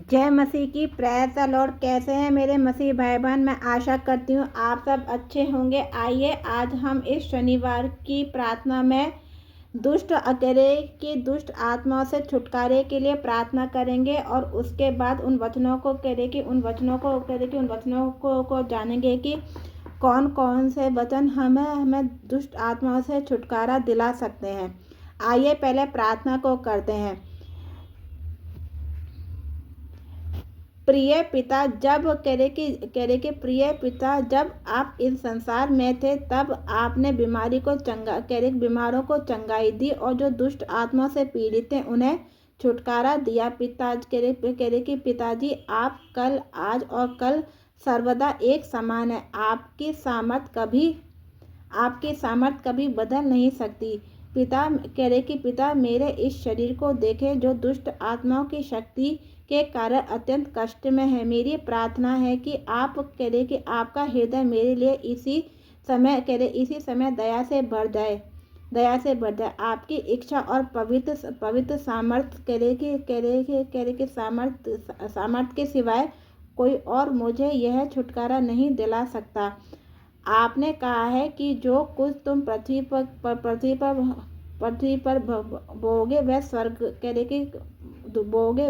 जय मसीह की। Praise the Lord. कैसे हैं मेरे मसीह भाई बहन? मैं आशा करती हूँ आप सब अच्छे होंगे। आइए आज हम इस शनिवार की प्रार्थना में दुष्ट अकेले की दुष्ट आत्माओं से छुटकारे के लिए प्रार्थना करेंगे और उसके बाद उन वचनों को जानेंगे कि कौन कौन से वचन हमें दुष्ट आत्माओं से छुटकारा दिला सकते हैं। आइए पहले प्रार्थना को करते हैं। प्रिय पिता, जब आप इस संसार में थे तब आपने बीमारों को चंगाई दी और जो दुष्ट आत्मा से पीड़ित थे उन्हें छुटकारा दिया। पिताजी, आप कल, आज और कल सर्वदा एक समान है। आपकी सामर्थ कभी बदल नहीं सकती। पिता, मेरे इस शरीर को देखें जो दुष्ट आत्माओं की शक्ति के कारण अत्यंत कष्ट में है। मेरी प्रार्थना है कि आपका हृदय मेरे लिए इसी समय दया से भर जाए। आपकी इच्छा और पवित्र सामर्थ के सिवाय कोई और मुझे यह छुटकारा नहीं दिला सकता। आपने कहा है कि जो कुछ तुम पृथ्वी पर बोओगे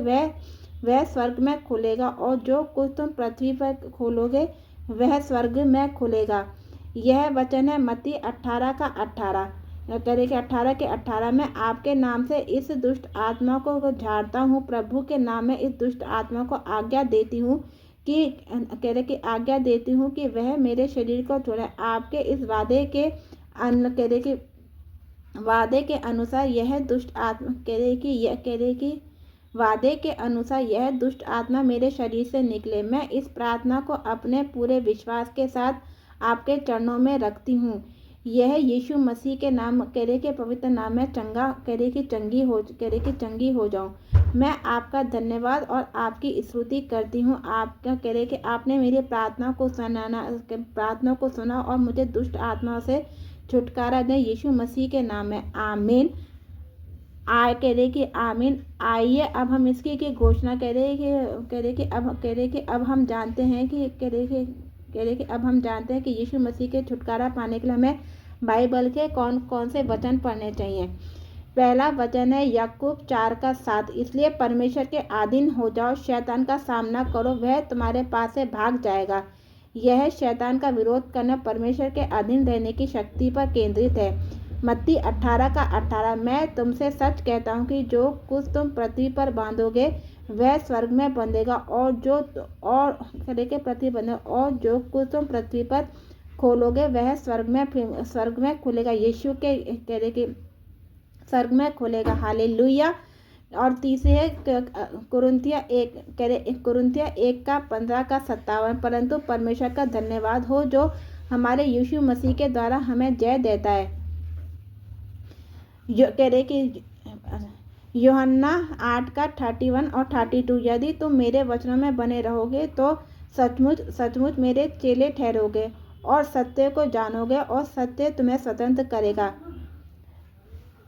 वह स्वर्ग में खुलेगा और जो कुछ तुम पृथ्वी पर खोलोगे वह स्वर्ग में खुलेगा। यह वचन है मत्ती 18:18 में आपके नाम से इस दुष्ट आत्मा को झाड़ता हूँ। प्रभु के नाम में इस दुष्ट आत्मा को आज्ञा देती हूँ कि वह मेरे शरीर को छोड़े। आपके इस वादे के अनुसार यह दुष्ट आत्मा मेरे शरीर से निकले। मैं इस प्रार्थना को अपने पूरे विश्वास के साथ आपके चरणों में रखती हूँ। यह यीशु मसीह के नाम के पवित्र नाम में चंगी हो जाऊँ। मैं आपका धन्यवाद और आपकी स्तुति करती हूँ। आपने मेरी प्रार्थना को सुना और मुझे दुष्ट आत्माओं से छुटकारा दे। यीशु मसीह के नाम में आमीन। आमीन। आइए अब हम इसकी की घोषणा अब हम जानते हैं कि यीशु मसीह के छुटकारा पाने के लिए हमें बाइबल के कौन कौन से वचन पढ़ने चाहिए। पहला वचन है याकूब 4:7। इसलिए परमेश्वर के अधीन हो जाओ, शैतान का सामना करो, वह तुम्हारे पास से भाग जाएगा। यह शैतान का विरोध करना परमेश्वर के अधीन रहने की शक्ति पर केंद्रित है। मत्ती 18:18। मैं तुमसे सच कहता हूँ कि जो कुछ तुम पृथ्वी पर बांधोगे वह स्वर्ग में बंधेगा और जो कुछ तुम पृथ्वी पर खोलोगे वह स्वर्ग में खुलेगा। यीशु के स्वर्ग में खुलेगा। हालेलुया। और तीसरी है कुरिन्थिया 1:15-57। परंतु परमेश्वर का धन्यवाद हो जो हमारे यीशु मसीह के द्वारा हमें जय देता है। यूहन्ना 8:31 और 32। यदि तुम मेरे वचनों में बने रहोगे तो सचमुच मेरे चेले ठहरोगे और सत्य को जानोगे और सत्य तुम्हें स्वतंत्र करेगा।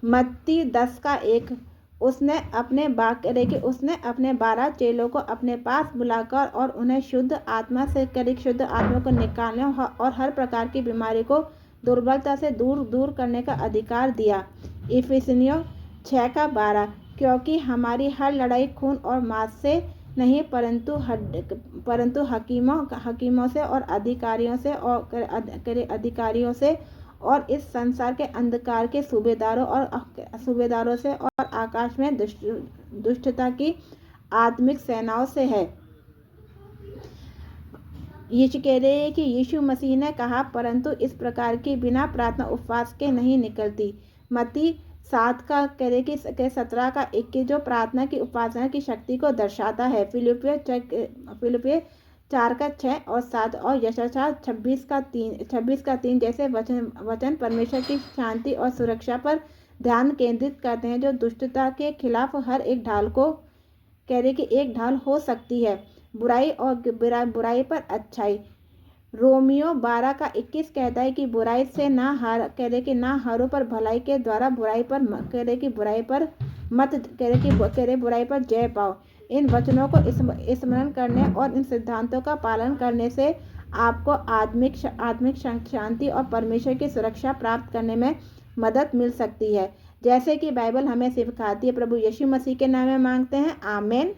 मत्ती 10:1। उसने अपने 12 चेलों को अपने पास बुलाकर और उन्हें शुद्ध आत्मा को निकालने और हर प्रकार की बीमारी को दुर्बलता से दूर करने का अधिकार दिया। इफिसियों 6:12। क्योंकि हमारी हर लड़ाई खून और मांस से नहीं परंतु हकीमों से और अधिकारियों से और इस संसार के अंधकार के सूबेदारों से और आकाश में दुष्टता की आत्मिक सेनाओं से है। यीशु मसीह ने कहा, परंतु इस प्रकार की बिना प्रार्थना उपवास के नहीं निकलती। मत्ती 7:17-21 जो प्रार्थना की उपासना की शक्ति को दर्शाता है। फिलिपियों 4:6 और 7 और यशायाह 26:3 जैसे वचन परमेश्वर की शांति और सुरक्षा पर ध्यान केंद्रित करते हैं जो दुष्टता के खिलाफ हर एक ढाल हो सकती है। बुराई पर अच्छाई। रोमियो 12:21 कहता है कि बुराई से ना हारो पर भलाई के द्वारा बुराई पर जय पाओ। इन वचनों को स्मरण करने और इन सिद्धांतों का पालन करने से आपको आत्मिक शांति और परमेश्वर की सुरक्षा प्राप्त करने में मदद मिल सकती है, जैसे कि बाइबल हमें सिखाती है। प्रभु यीशु मसीह के नाम में मांगते हैं, आमीन।